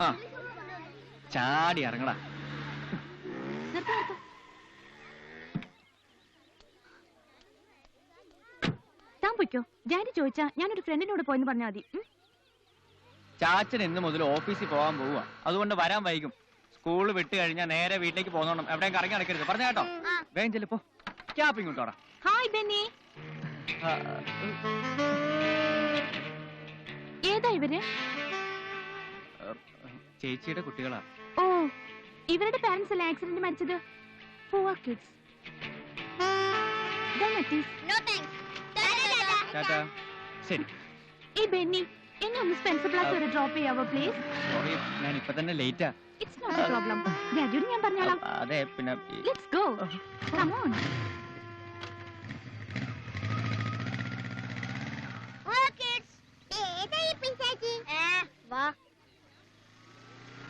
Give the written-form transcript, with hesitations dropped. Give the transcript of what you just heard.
ആ ചാടി ഇറങ്ങടാ. താൻ പൊയ്ക്കോ. ഡാഡി ചോദിച്ചാ ഞാനൊരു ഫ്രണ്ടിനോട് പോയെന്ന് പറഞ്ഞാൽ മതി. ചാച്ചൻ ഇന്ന് മുതൽ ഓഫീസിൽ പോകാൻ പോവുക, അതുകൊണ്ട് വരാൻ വൈകും. സ്കൂൾ വിട്ട് കഴിഞ്ഞാൽ നേരെ വീട്ടിലേക്ക് പോന്നോണം. എവിടെയും കറങ്ങി നടക്കരുത്, പറഞ്ഞ കേട്ടോ? വേഗം ചെല്ലിപ്പോ. ക്യാപ്പ് ഇങ്ങോട്ടോടാ. ഹായ് ബെന്നി. ഏതാ ഇവര്? ചേച്ചിയുടെ കുട്ടികളാ. ഓ, ഇവരുടെ പാരന്റ്സ് അല്ലേ ആക്സിഡന്റ് മരിച്ചത്? Poor kids. ശരി. ഈ ബെന്നി, എന്നെ ഒന്ന് സ്പെൻസർ പ്ലാസ് വരെ ഡ്രോപ്പ് ചെയ്യാവോ പ്ലീസ്? സോറി, ഞാൻ ഇപ്പൊ തന്നെ ലേറ്റാ. It's not a problem. ഡാഡിയോട് ഞാൻ പറഞ്ഞോളാം. അതെ, പിന്നെ ലെറ്റ്സ് ഗോ. Come on. വാ